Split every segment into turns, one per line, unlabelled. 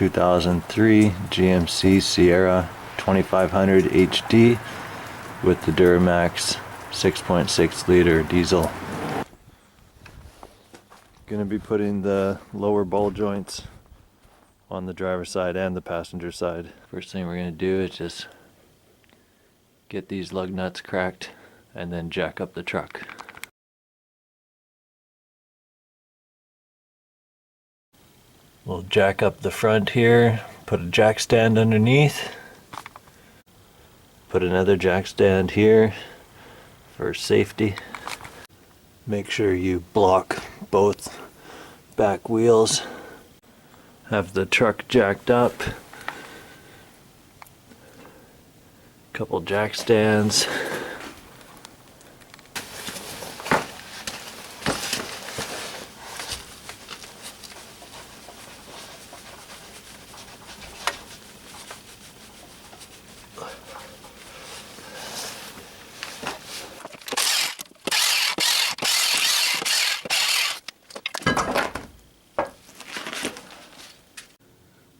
2003 GMC Sierra 2500 HD with the Duramax 6.6 liter diesel. Gonna be putting the lower ball joints on the driver's side and the passenger side. First thing we're gonna do is just get these lug nuts cracked and then jack up the truck. We'll jack up the front here, put a jack stand underneath, put another jack stand here for safety. Make sure you block both back wheels. Have the truck jacked up. Couple jack stands.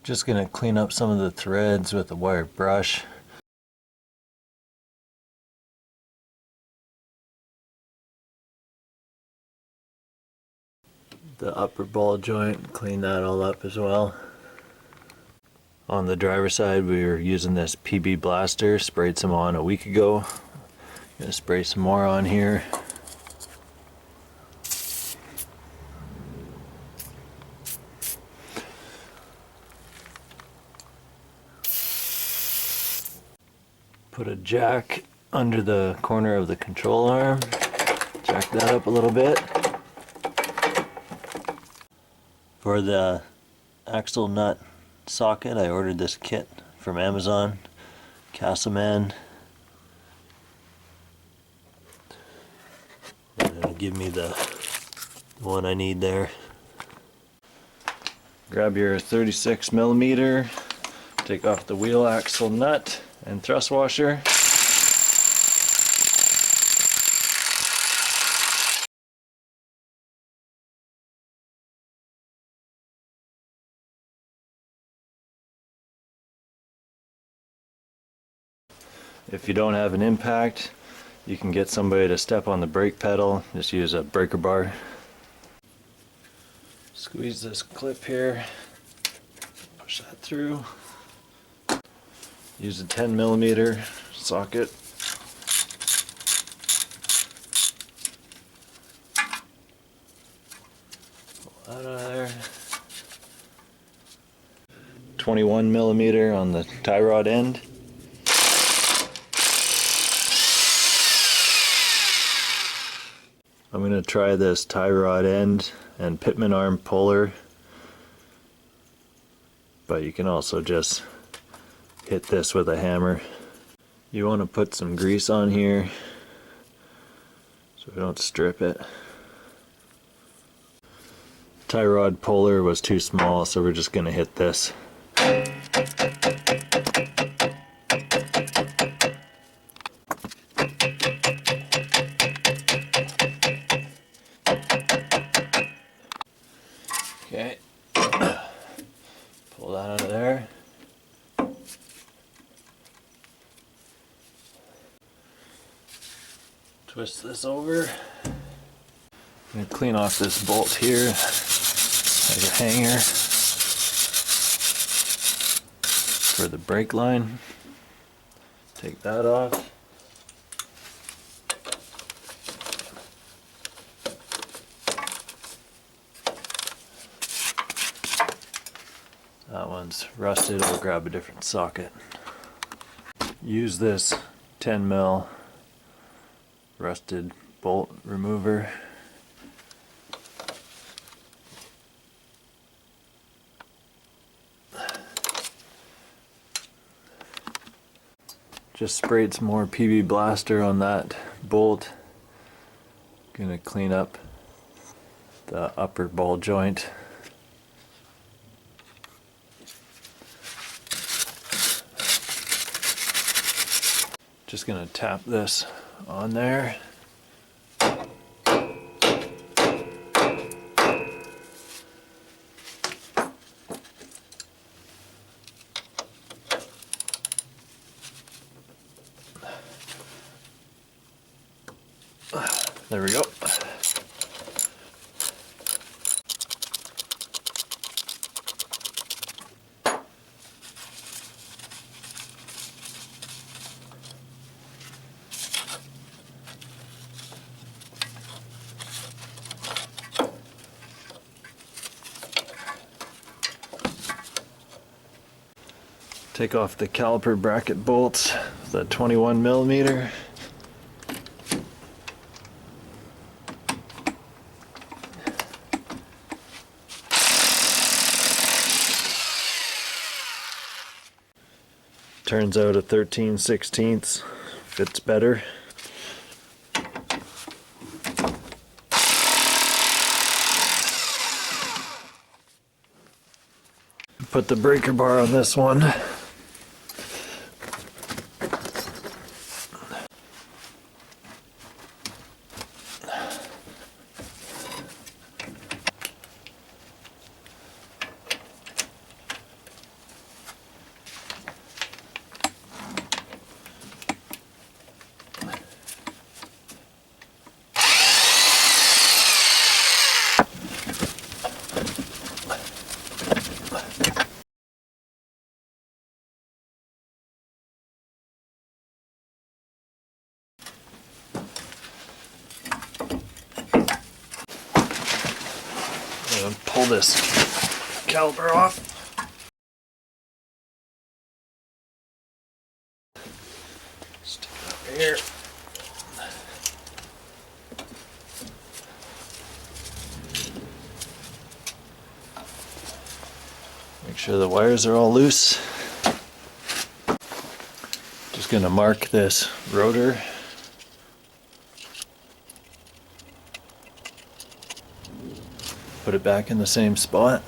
Just gonna clean up some of the threads with a wire brush. The upper ball joint, clean that all up as well. On the driver's side, we were using this PB blaster, sprayed some on a week ago. Gonna spray some more on here. Put a jack under the corner of the control arm. Jack that up a little bit. For the axle nut socket, I ordered this kit from Amazon, Castleman. It'll give me the one I need there. Grab your 36mm, take off the wheel axle nut and thrust washer. If you don't have an impact, you can get somebody to step on the brake pedal. Just use a breaker bar. Squeeze this clip here, push that through. Use a 10mm socket. Pull that out of there. 21mm on the tie rod end. I'm going to try this tie rod end and pitman arm puller, but you can also just hit this with a hammer. You want to put some grease on here so we don't strip it. Tie rod puller was too small, so we're just going to hit this. Okay, pull that out of there. Twist this over. I'm going to clean off this bolt here, like a hanger for the brake line. Take that off. That one's rusted, I'll grab a different socket. Use this 10mm rusted bolt remover. Just sprayed some more PB blaster on that bolt. Gonna clean up the upper ball joint. Just gonna tap this on there. There we go. Take off the caliper bracket bolts, the 21 millimeter. Turns out a 13/16 fits better. Put the breaker bar on this one. Pull this caliper off. Stick it up here. Make sure the wires are all loose. Just gonna mark this rotor. Put it back in the same spot.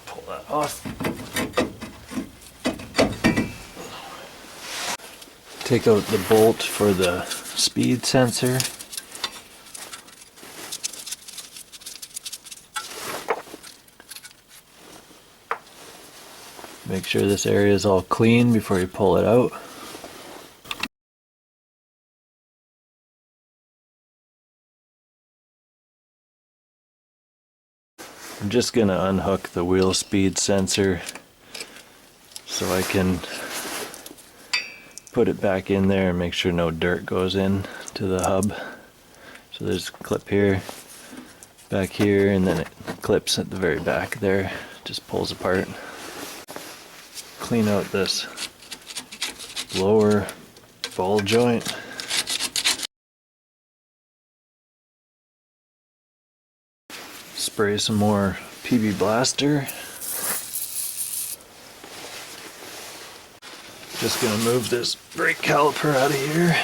Pull that off. Take out the bolt for the speed sensor. Make sure this area is all clean before you pull it out. I'm just going to unhook the wheel speed sensor so I can put it back in there and make sure no dirt goes in to the hub. So there's a clip here, back here, and then it clips at the very back there. Just pulls apart. Clean out this lower ball joint. Spray some more PB Blaster. Just gonna move this brake caliper out of here.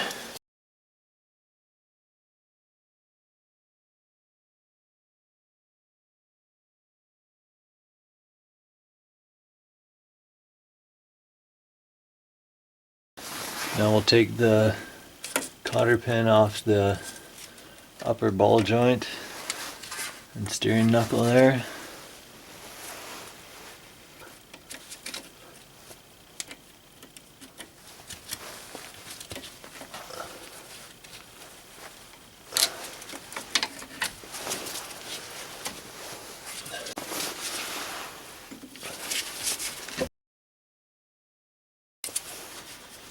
Now we'll take the cotter pin off the upper ball joint and steering knuckle there.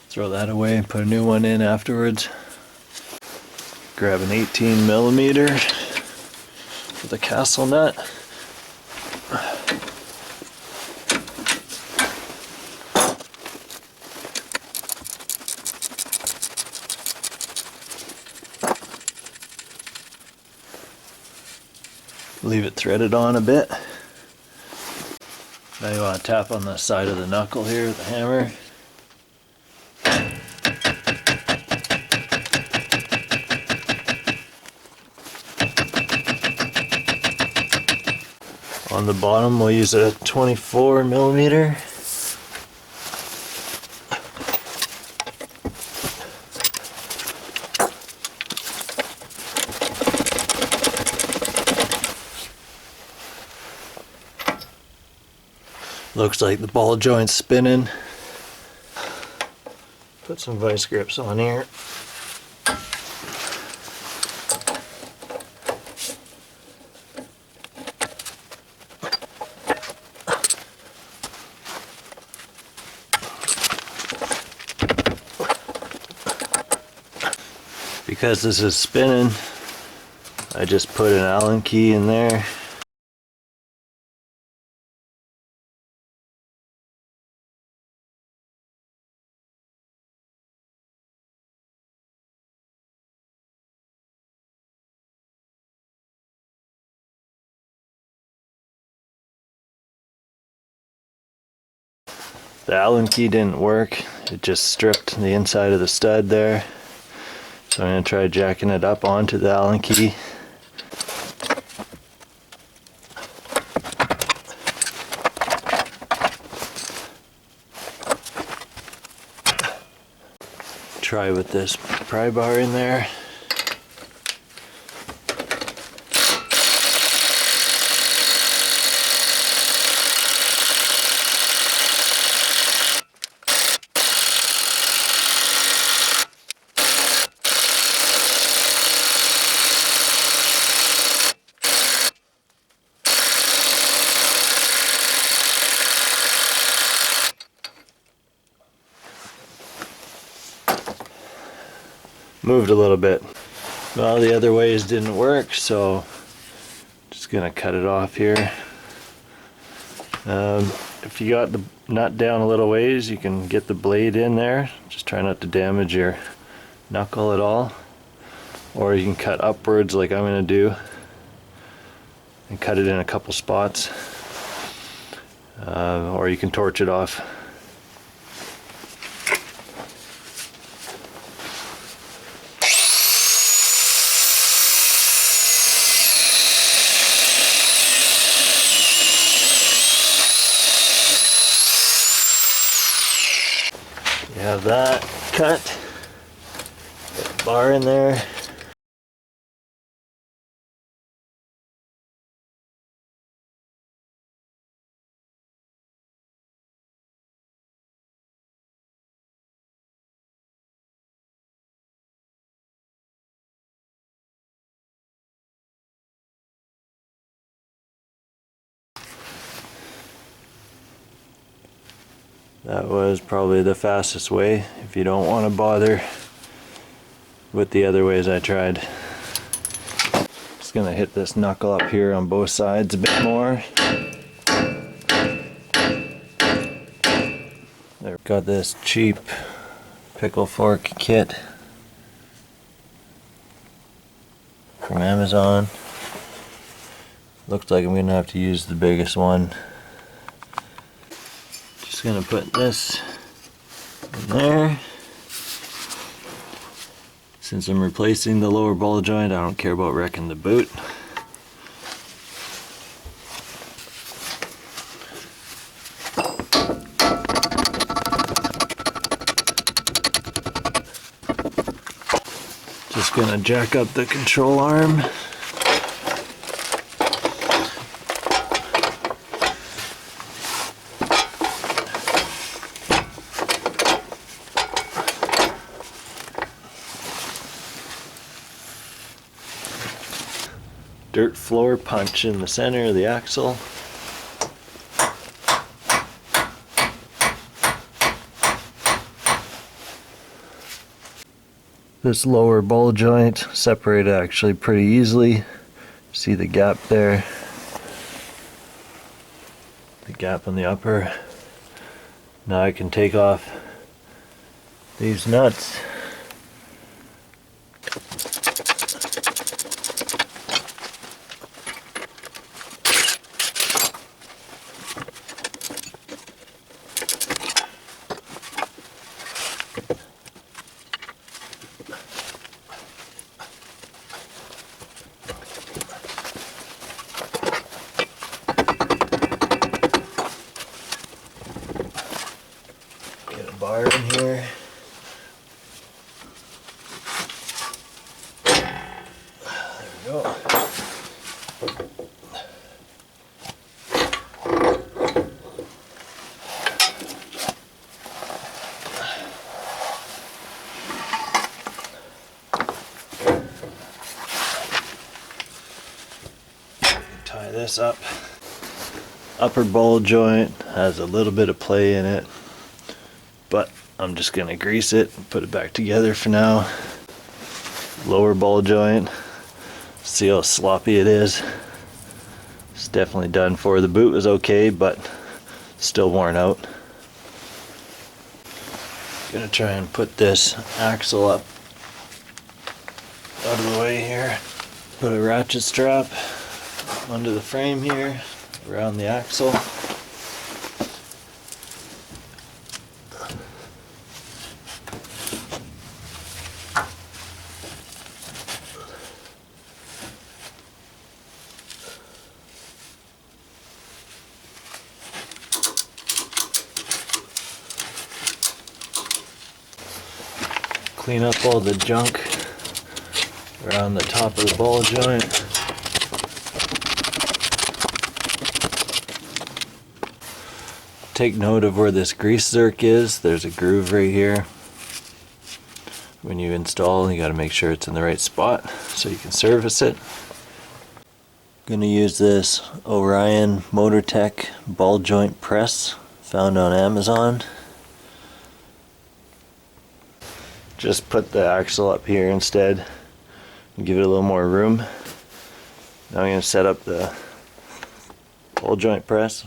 Throw that away and put a new one in afterwards. Grab an 18 millimeter with a castle nut. Leave it threaded on a bit. Now you want to tap on the side of the knuckle here with the hammer. On the bottom we'll use a 24 millimeter. Looks like the ball joint's spinning. Put put some vice grips on here. Because this is spinning, I just put an Allen key in there. The Allen key didn't work, it just stripped the inside of the stud there. So I'm going to try jacking it up onto the Allen key. Try with this pry bar in there. Moved a little bit. Well, the other ways didn't work, so just gonna cut it off here. If you got the nut down a little ways, you can get the blade in there. Just try not to damage your knuckle at all. Or you can cut upwards like I'm gonna do and cut it in a couple spots. Or you can torch it off. You have that cut, put a bar in there. That was probably the fastest way if you don't want to bother with the other ways I tried. Just gonna hit this knuckle up here on both sides a bit more. There, got this cheap pickle fork kit from Amazon. Looks like I'm gonna have to use the biggest one. Just gonna put this in there. Since I'm replacing the lower ball joint, I don't care about wrecking the boot. Just gonna jack up the control arm. Dirt floor punch in the center of the axle. This lower ball joint separated actually pretty easily. See the gap there? The gap in the upper. Now I can take off these nuts. Bar in here. There we go. this up. Upper ball joint has a little bit of play in it, but I'm just gonna grease it and put it back together for now. Lower ball joint, see how sloppy it is. It's definitely done for. The boot was okay, but still worn out. Gonna try and put this axle up out of the way here. Put a ratchet strap under the frame here, around the axle. Clean up all the junk around the top of the ball joint. Take note of where this grease zerk is. There's a groove right here. When you install, you got to make sure it's in the right spot so you can service it. I'm gonna use this Orion Motortech ball joint press found on Amazon. Just put the axle up here instead and give it a little more room. Now I'm going to set up the ball joint press.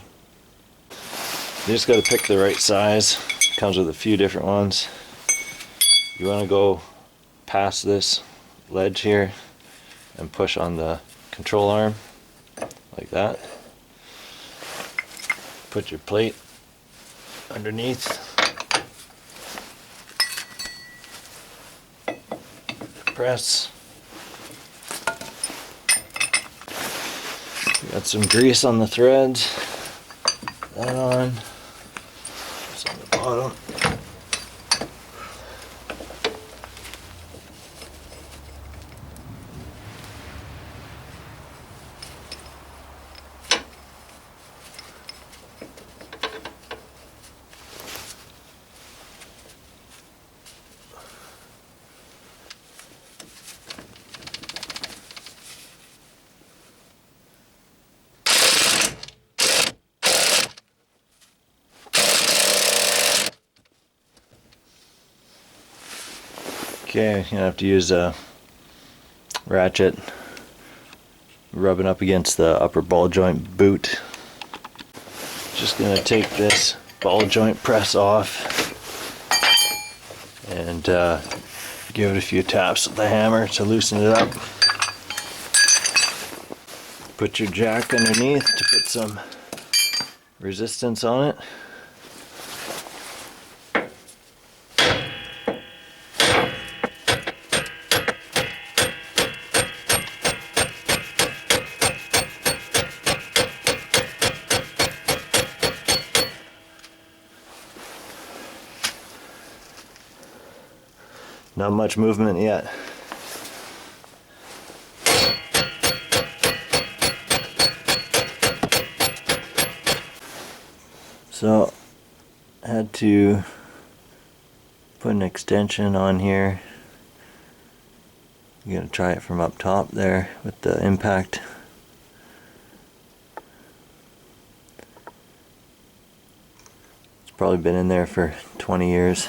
You just got to pick the right size. It comes with a few different ones. You want to go past this ledge here and push on the control arm like that. Put your plate underneath. Press. Got some grease on the threads. That on. It's on the bottom. Okay, you're gonna have to use a ratchet, rubbing up against the upper ball joint boot. Just gonna take this ball joint press off and give it a few taps with the hammer to loosen it up. Put your jack underneath to put some resistance on it. Not much movement yet. So I had to put an extension on here. I'm gonna try it from up top there with the impact. It's probably been in there for 20 years.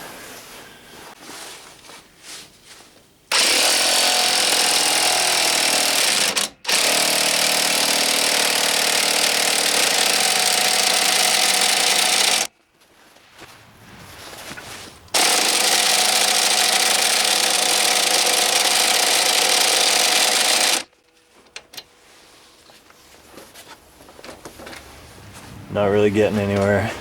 Not really getting anywhere.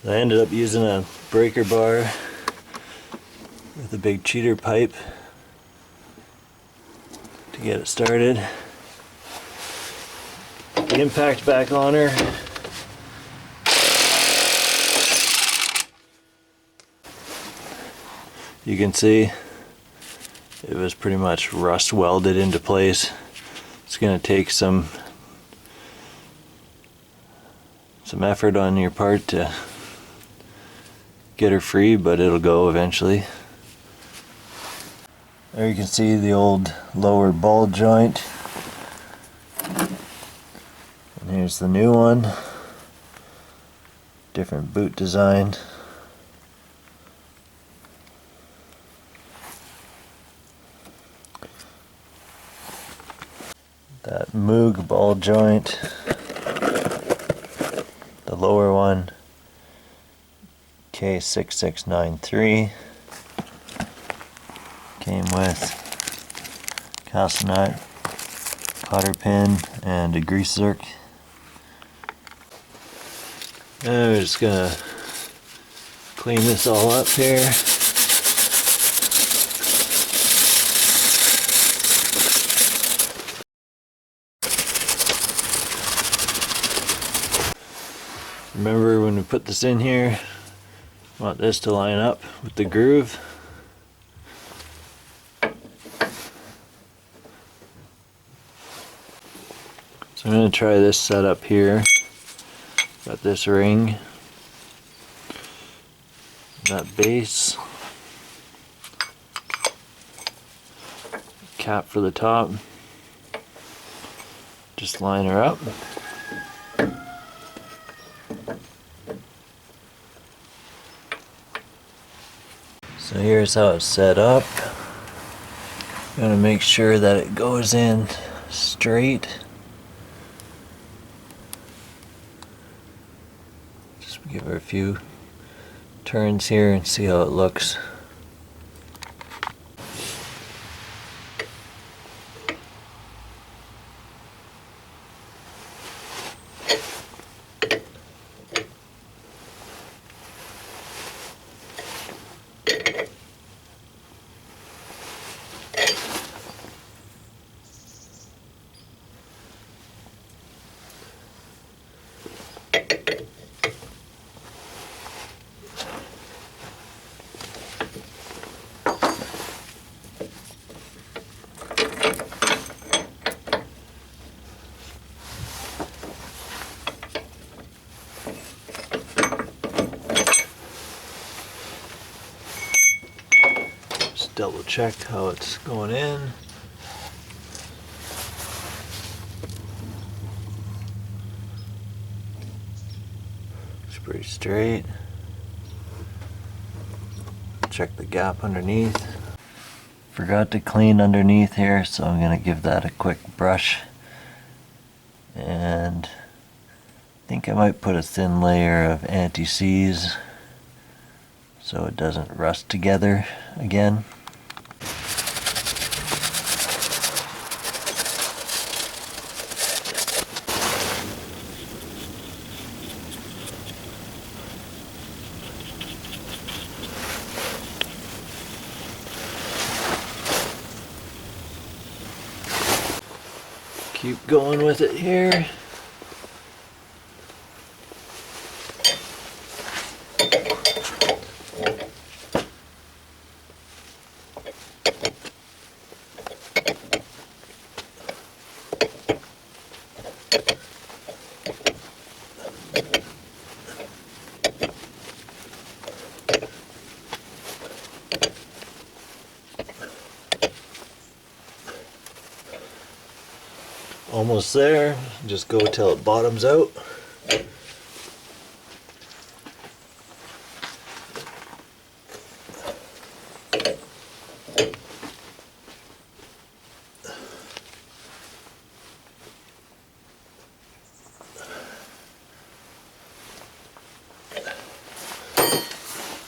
I ended up using a breaker bar with a big cheater pipe to get it started. Put the impact back on her. You can see it was pretty much rust welded into place. It's going to take some effort on your part to get her free, but it'll go eventually. There you can see the old lower ball joint Here's the new one. Different boot design. That Moog ball joint, the lower one, K6693, came with castle nut, cotter pin, and a grease zerk. And we're just gonna clean this all up here. Remember when we put this in here, I want this to line up with the groove. So I'm going to try this setup here. Got this ring, that base, cap for the top. Just line her up. So here's how it's set up. I'm gonna make sure that it goes in straight. Just give her a few turns here and see how it looks. Double check how it's going in. It's pretty straight. Check the gap underneath. Forgot to clean underneath here, so I'm gonna give that a quick brush. And I think I might put a thin layer of anti-seize so it doesn't rust together again. Keep going with it here. Almost there. Just go till it bottoms out.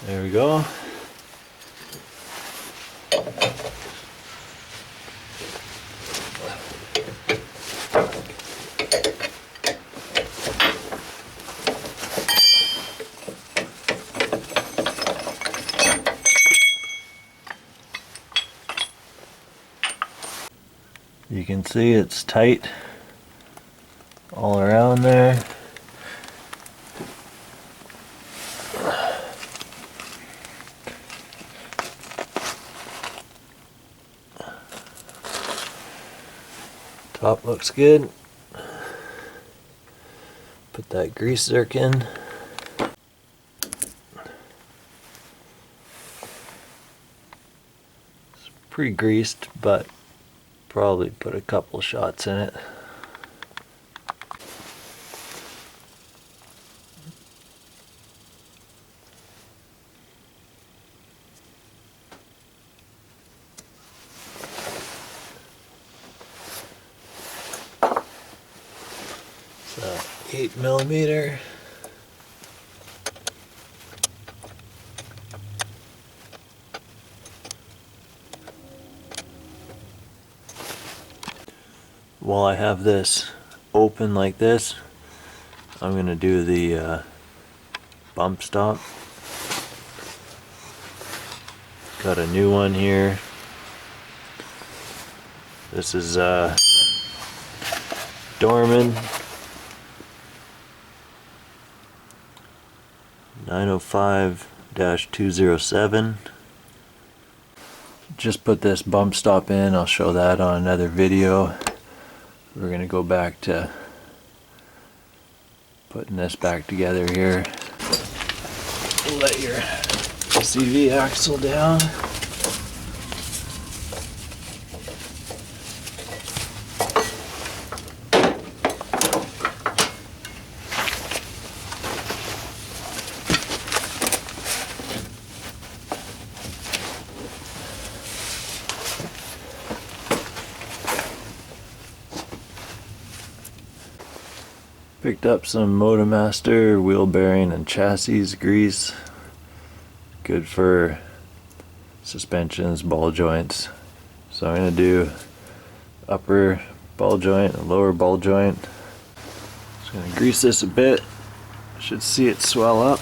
There we go. You can see it's tight all around there. Top looks good. Put that grease zerk in. It's pre-greased, but probably put a couple shots in it. 8mm. While I have this open like this, I'm gonna do the bump stop. Got a new one here. This is Dorman 905-207. Just put this bump stop in. I'll show that on another video. We're gonna go back to putting this back together here. Let your CV axle down. Picked up some Motomaster wheel bearing and chassis grease. Good for suspensions, ball joints. So I'm going to do upper ball joint and lower ball joint. Just going to grease this a bit. Should see it swell up.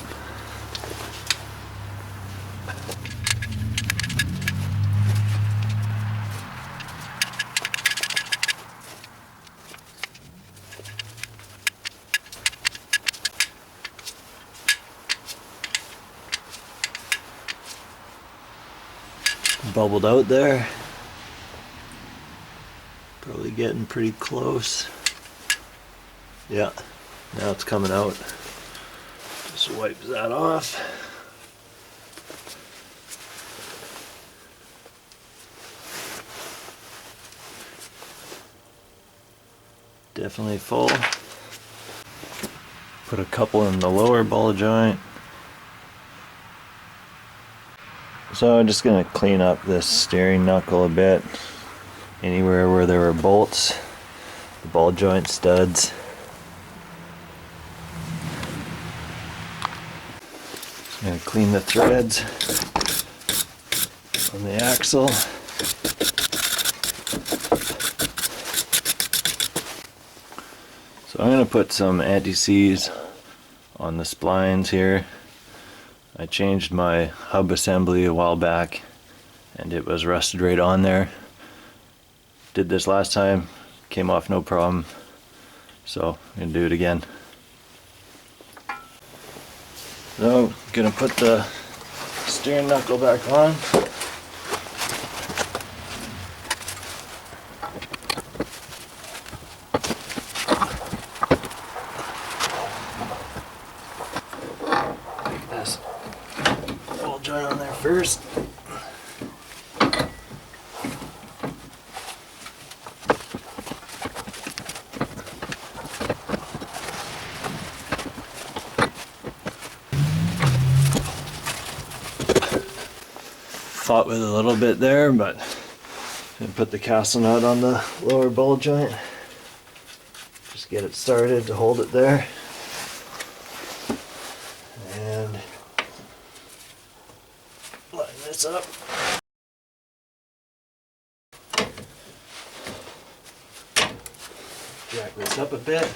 Bubbled out there. Probably getting pretty close. Yeah, now it's coming out. Just wipe that off. Definitely full. Put a couple in the lower ball joint. So I'm just going to clean up this steering knuckle a bit. Anywhere where there were bolts, the ball joint studs. Just going to clean the threads on the axle. So I'm going to put some anti-seize on the splines here. I changed my hub assembly a while back and it was rusted right on there. Did this last time, came off no problem, so I'm gonna do it again. So I'm gonna put the steering knuckle back on. Take this ball joint on there first. Fought with a little bit there, but and put the castle nut on the lower ball joint. Just get it started to hold it there. And line this up. Jack this up a bit.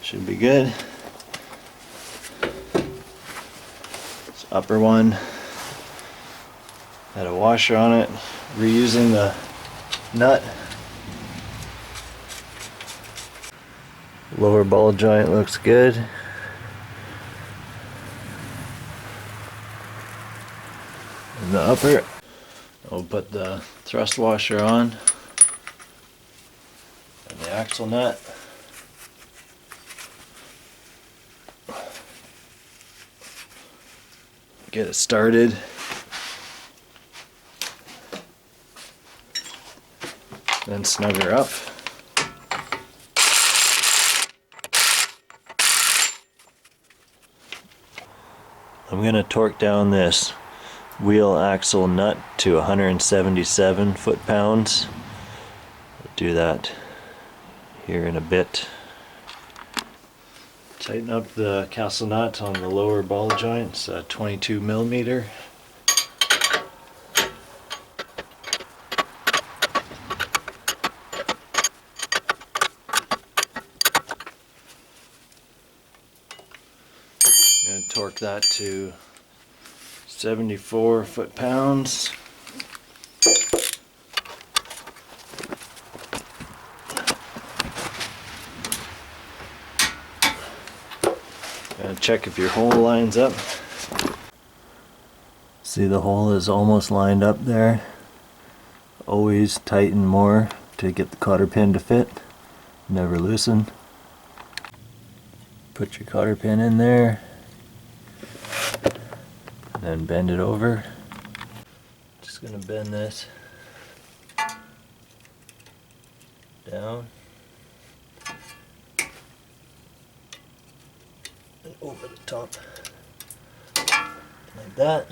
Should be good. This upper one had a washer on it, reusing the nut. Lower ball joint looks good. And the upper, I'll put the thrust washer on and the axle nut. Get it started. Then snug her up. I'm gonna torque down this wheel axle nut to 177 foot-pounds. I'll do that here in a bit. Tighten up the castle nut on the lower ball joints, 22 millimeter. And torque that to 74 foot-pounds. And check if your hole lines up. See, the hole is almost lined up there. Always tighten more to get the cotter pin to fit. Never loosen. Put your cotter pin in there. Then bend it over. Just gonna bend this down and over the top like that.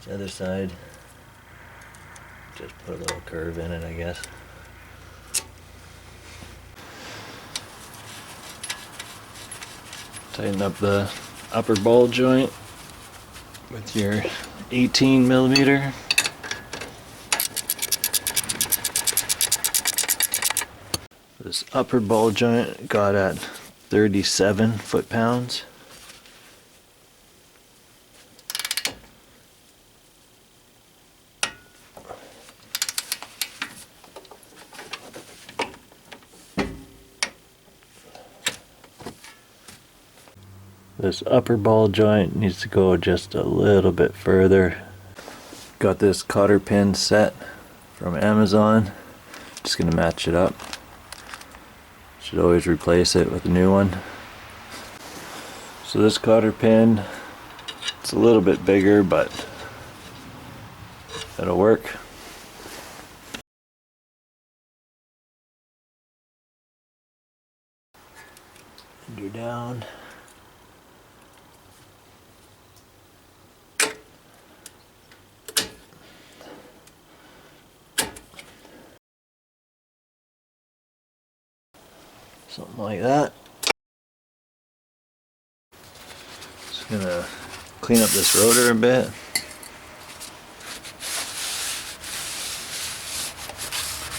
The other side, just put a little curve in it, I guess. Tighten up the upper ball joint with your 18 millimeter. This upper ball joint got at 37 foot-pounds. This upper ball joint needs to go just a little bit further. Got this cotter pin set from Amazon. Just gonna match it up. Should always replace it with a new one. So this cotter pin, it's a little bit bigger, but it'll work. And you're down. Something like that. Just gonna clean up this rotor a bit.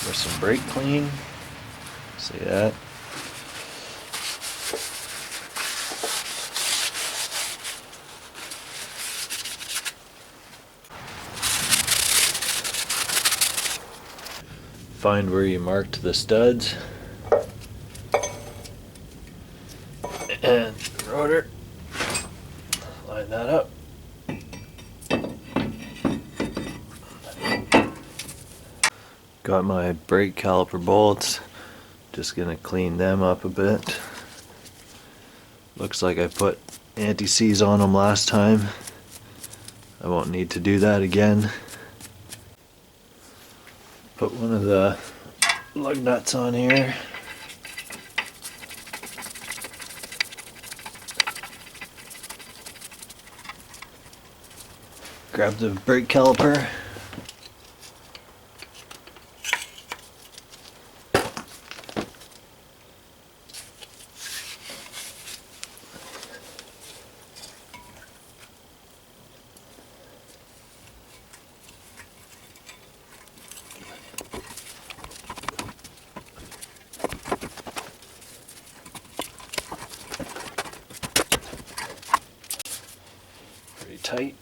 With some brake clean. See that? Find where you marked the studs. And the rotor, line that up. Got my brake caliper bolts, just gonna clean them up a bit. Looks like I put anti-seize on them last time. I won't need to do that again. Put one of the lug nuts on here. Grab the brake caliper. Pretty tight.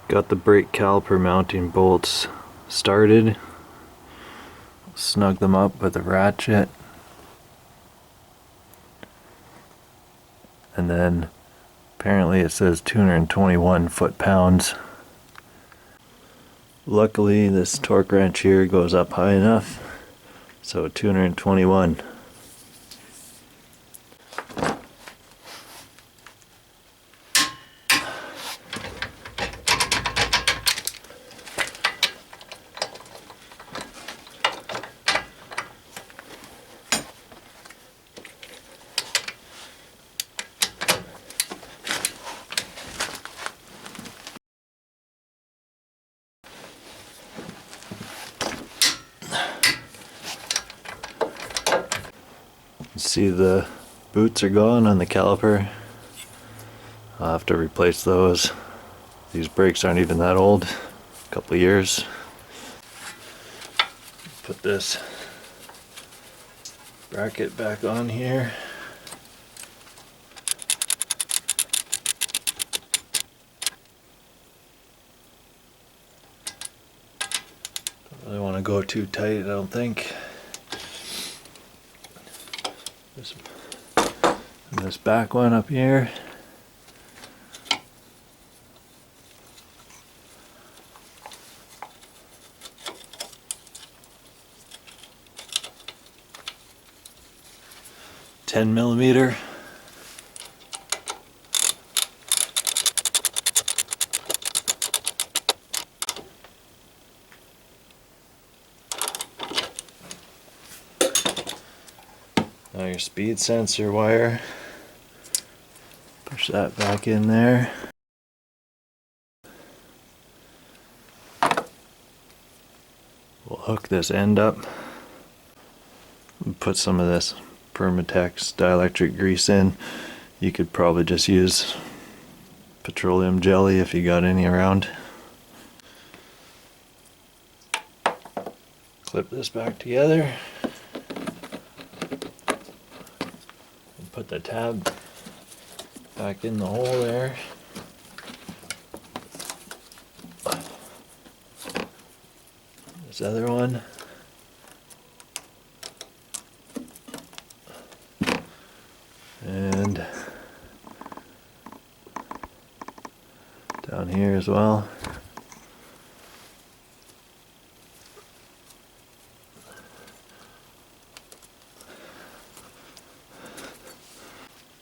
Got the brake caliper mounting bolts started. Snug them up with a ratchet. And then apparently it says 221 foot-pounds. Luckily this torque wrench here goes up high enough, so 221. see the boots are gone on the caliper. I'll have to replace those. These brakes aren't even that old, a couple of years. Put this bracket back on here. Don't really want to go too tight, I don't think. This back one up here. $10mm. Now your speed sensor wire. Push that back in there. We'll hook this end up and put some of this Permatex dielectric grease in. You could probably just use petroleum jelly if you got any around. Clip this back together and put the tab back in the hole there. This other one. And down here as well.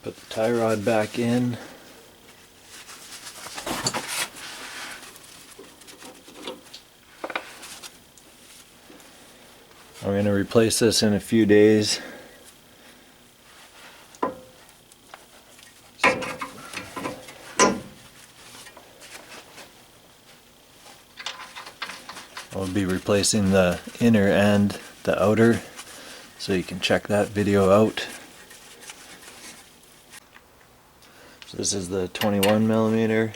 Put the tie rod back in. I'm going to replace this in a few days. I'll be replacing the inner and the outer, so you can check that video out. So this is the 21mm.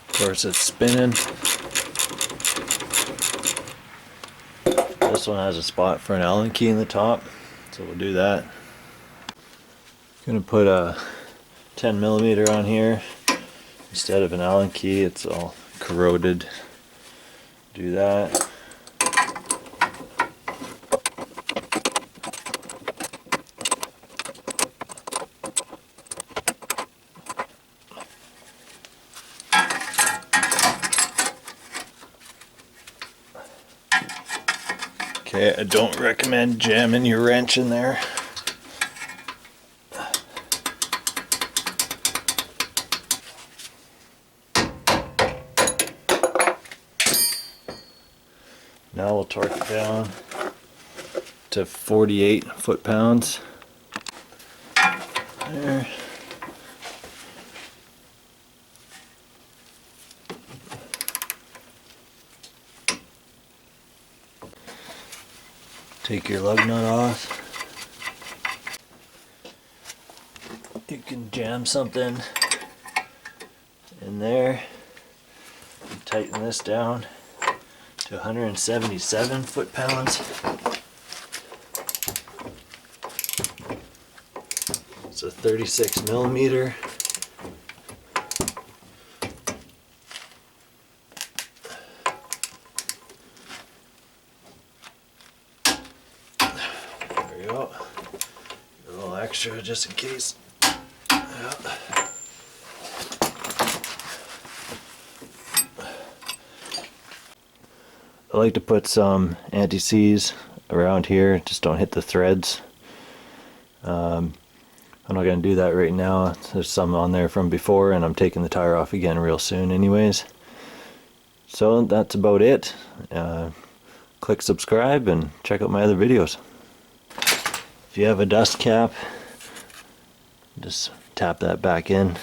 Of course it's spinning. This one has a spot for an Allen key in the top, so we'll do that. Gonna put a 10mm on here instead of an Allen key. It's all corroded. Do that. Okay, I don't recommend jamming your wrench in there. Now we'll torque it down to 48 foot-pounds. There. Take your lug nut off. You can jam something in there and tighten this down to 177 foot-pounds. It's a 36mm. There we go. A little extra just in case. Yeah. I like to put some anti-seize around here, just don't hit the threads. I'm not going to do that right now. There's some on there from before, and I'm taking the tire off again real soon anyways. So that's about it. Click subscribe and check out my other videos. If you have a dust cap, just tap that back in.